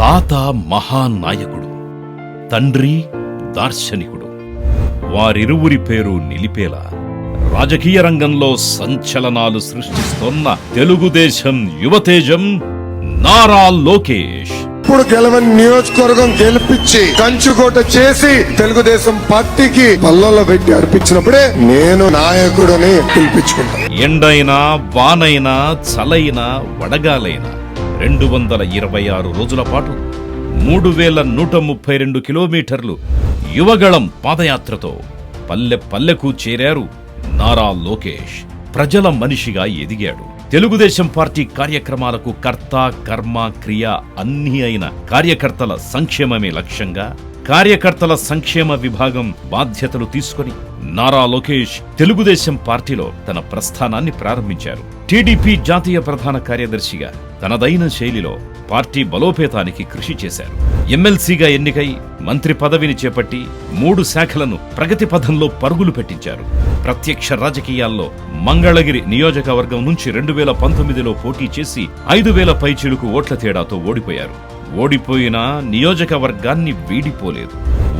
తాత మహానాయకుడు, తండ్రి దార్శనికుడు. వారిరువురి పేరు నిలిపేలా రాజకీయ రంగంలో సంచలనాలు సృష్టిస్తోన్న తెలుగుదేశం యువతేజం నారా లోకేష్. ఇప్పుడు గెలవని నియోజకవర్గం గెలిపించి కంచుకోట చేసి తెలుగుదేశం పార్టీకి పల్లెల్లో పెట్టి అర్పించినప్పుడే నేను నాయకుడని పిలిపించుకుంటాను. ఎండైనా వానైనా చలైనా వడగాలైనా 226 రోజుల పాటు 3132 కిలోమీటర్లు యువగళం పాదయాత్రతో పల్లె పల్లెకు చేరారు నారా లోకేష్. ప్రజల మనిషిగా ఎదిగాడు. తెలుగుదేశం పార్టీ కార్యక్రమాలకు కర్త కర్మ క్రియ అన్నీ అయిన కార్యకర్తల సంక్షేమమే లక్ష్యంగా కార్యకర్తల సంక్షేమ విభాగం బాధ్యతలు తీసుకుని నారా లోకేష్ తెలుగుదేశం పార్టీలో తన ప్రస్థానాన్ని ప్రారంభించారు. టీడీపీ జాతీయ ప్రధాన కార్యదర్శిగా తనదైన శైలిలో పార్టీ బలోపేతానికి కృషి చేశారు. ఎమ్మెల్సీగా ఎన్నికై మంత్రి పదవిని చేపట్టి 3 శాఖలను ప్రగతి పథంలో పరుగులు పెట్టించారు. ప్రత్యక్ష రాజకీయాల్లో మంగళగిరి నియోజకవర్గం నుంచి 2019లో పోటీ చేసి 5000 పైచిలుకు ఓట్ల తేడాతో ఓడిపోయారు. ఓడిపోయినా నియోజకవర్గాన్ని వీడిపోలేదు.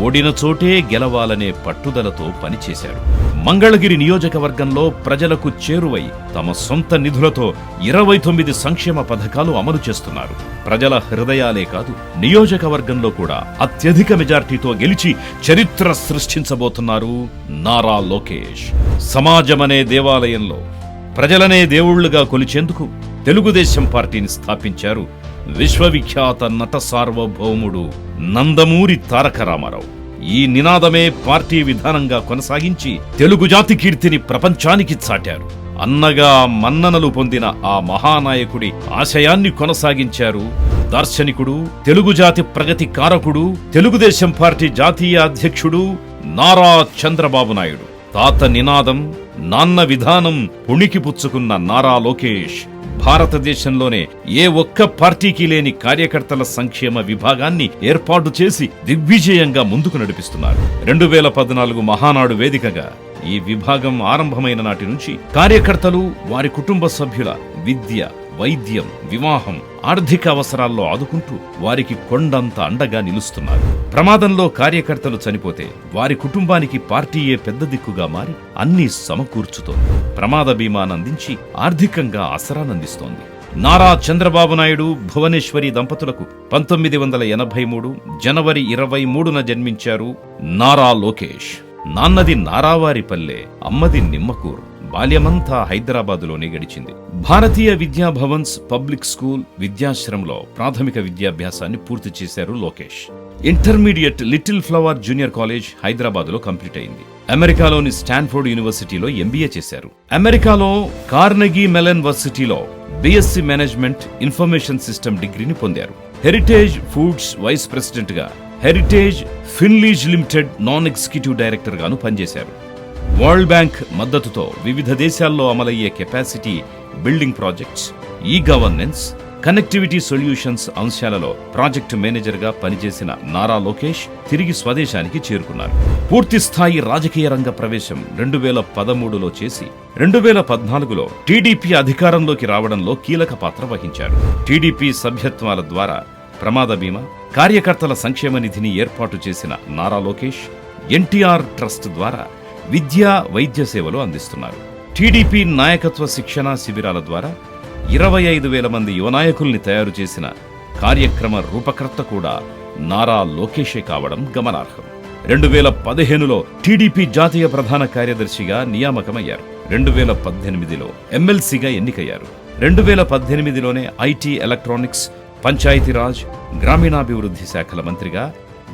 ఓడిన చోటే గెలవాలనే పట్టుదలతో పనిచేశారు. మంగళగిరి నియోజకవర్గంలో ప్రజలకు చేరువై తమ సొంత నిధులతో 29 సంక్షేమ పథకాలు అమలు చేస్తున్నారు. ప్రజల హృదయాలే కాదు, నియోజకవర్గంలో కూడా అత్యధిక మెజార్టీతో గెలిచి చరిత్ర సృష్టించబోతున్నారు నారా లోకేష్. సమాజమనే దేవాలయంలో ప్రజలనే దేవుళ్లుగా కొలిచేందుకు తెలుగుదేశం పార్టీని స్థాపించారు విశ్వవిఖ్యాత నట సార్వభౌముడు నందమూరి తారక రామారావు. ఈ నినాదమే పార్టీ విధానంగా కొనసాగించి తెలుగు జాతి కీర్తిని ప్రపంచానికి చాటారు. అన్నగా మన్ననలు పొందిన ఆ మహానాయకుడి ఆశయాన్ని కొనసాగించారు దార్శనికుడు, తెలుగు జాతి ప్రగతి కారకుడు, తెలుగుదేశం పార్టీ జాతీయ అధ్యక్షుడు నారా చంద్రబాబు నాయుడు. తాత నినాదం, నాన్న విధానం పుణికి పుచ్చుకున్న నారా లోకేష్ భారతదేశంలోనే ఏ ఒక్క పార్టీకి లేని కార్యకర్తల సంక్షేమ విభాగాన్ని ఏర్పాటు చేసి దిగ్విజయంగా ముందుకు నడిపిస్తున్నారు. 2014 మహానాడు వేదికగా ఈ విభాగం ఆరంభమైన నాటి నుంచి కార్యకర్తలు, వారి కుటుంబ సభ్యుల విద్య, వైద్యం, వివాహం, ఆర్థిక అవసరాల్లో ఆదుకుంటూ వారికి కొండంత అండగా నిలుస్తున్నారు. ప్రమాదంలో కార్యకర్తలు చనిపోతే వారి కుటుంబానికి పార్టీయే పెద్ద దిక్కుగా మారి అన్నీ సమకూర్చుతోంది. ప్రమాద బీమానందించి ఆర్థికంగా ఆసరానందిస్తోంది. నారా చంద్రబాబు నాయుడు, భువనేశ్వరి దంపతులకు 1983 జనవరి 23న జన్మించారు నారా లోకేష్. నాన్నది నారావారిపల్లె, అమ్మది నిమ్మకూరు. బాల్యమంతా హైదరాబాదులోనే గడిచింది. భారతీయ విద్యా భవన్స్ పబ్లిక్ స్కూల్ విద్యాశ్రమంలో ప్రాథమిక విద్యాభ్యాసాన్ని పూర్తి చేశారు Lokesh. Intermediate Little Flower Junior College హైదరాబాద్లో కంప్లీట్ అయింది. అమెరికాలోని స్టాన్ఫోర్డ్ యూనివర్సిటీలో ఎంబీఏ చేశారు. అమెరికాలో కార్నెగీ మెలన్ వర్సిటీలో బీఎస్సీ మేనేజ్మెంట్ ఇన్ఫర్మేషన్ సిస్టమ్ డిగ్రీని పొందారు. హెరిటేజ్ ఫుడ్స్ వైస్ ప్రెసిడెంట్ గా, Heritage Finlease limited non executive director గాను పనిచేశారు. వరల్డ్ బ్యాంక్ మద్దతుతో వివిధ దేశాల్లో అమలయ్యే capacity building projects, e governance, connectivity solutions అంశాలలో ప్రాజెక్టు మేనేజర్ గా పనిచేసిన నారా లోకేష్ తిరిగి స్వదేశానికి చేరుకున్నారు. పూర్తి స్థాయి రాజకీయ రంగ ప్రవేశం 2013లో చేసి 2014లో టీడీపీ అధికారంలోకి రావడంలో కీలక పాత్ర వహించారు. టీడీపీ సభ్యత్వాల ద్వారా ప్రమాద బీమా, కార్యకర్తల సంక్షేమ నిధిని ఏర్పాటు చేసిన నారా లోకేష్ ఎన్టీఆర్ ట్రస్ట్ ద్వారా విద్యా, వైద్య సేవలు అందిస్తున్నారు. టీడీపీ నాయకత్వ శిక్షణ శిబిరాల ద్వారా 25,000 మంది యువ నాయకుల్ని తయారు చేసిన కార్యక్రమ రూపకర్త కూడా నారా లోకేషే కావడం గమనార్హం. 2015లో టీడీపీ జాతీయ ప్రధాన కార్యదర్శిగా నియామకమయ్యారు. 2018లో ఎమ్మెల్సీగా ఎన్నికయ్యారు. 2018లోనే ఐటీ, ఎలక్ట్రానిక్స్, పంచాయతీరాజ్, గ్రామీణాభివృద్ధి శాఖల మంత్రిగా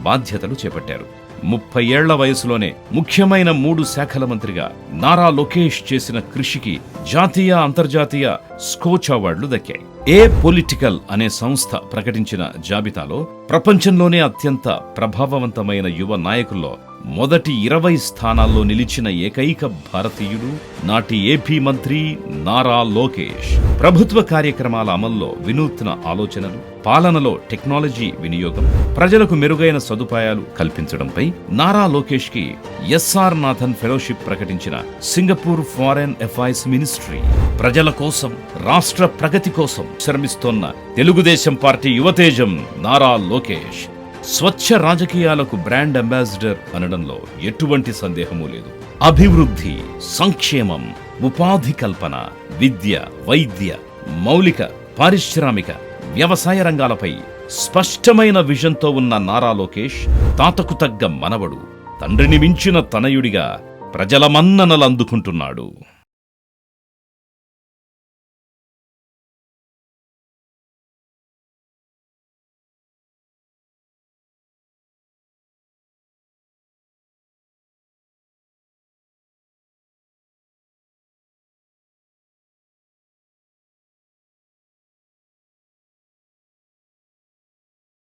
బాధ్యతలు చేపట్టారు. 30 ఏళ్ల వయసులోనే ముఖ్యమైన 3 శాఖల మంత్రిగా నారా లోకేష్ చేసిన కృషికి జాతీయ, అంతర్జాతీయ స్కోచ్ అవార్డులు దక్కాయి. ఏ పొలిటికల్ అనే సంస్థ ప్రకటించిన జాబితాలో ప్రపంచంలోనే అత్యంత ప్రభావవంతమైన యువ నాయకుల్లో మొదటి 20 స్థానాల్లో నిలిచిన ఏకైక భారతీయుడు నాటి ఏపీ మంత్రి నారా లోకేష్. ప్రభుత్వ కార్యక్రమాల అమల్లో వినూత్న ఆలోచనలు, పాలనలో టెక్నాలజీ వినియోగం, ప్రజలకు మెరుగైన సదుపాయాలు కల్పించడంపై నారా లోకేష్ కి ఎస్ఆర్ నాథన్ ఫెలోషిప్ ప్రకటించిన సింగపూర్ ఫారెన్ అఫైర్స్ మినిస్ట్రీ. ప్రజల కోసం, రాష్ట్ర ప్రగతి కోసం శ్రమిస్తోన్న తెలుగుదేశం పార్టీ యువతేజం నారా లోకేష్ స్వచ్ఛ రాజకీయాలకు బ్రాండ్ అంబాసిడర్ అనడంలో ఎటువంటి సందేహమూ లేదు. అభివృద్ధి, సంక్షేమం, ఉపాధి కల్పన, విద్య, వైద్య, మౌలిక, పారిశ్రామిక, వ్యవసాయ రంగాలపై స్పష్టమైన విజన్తో ఉన్న నారా లోకేష్ తాతకు తగ్గ మనవడు, తండ్రిని మించిన తనయుడిగా ప్రజల మన్ననలు అందుకుంటున్నాడు.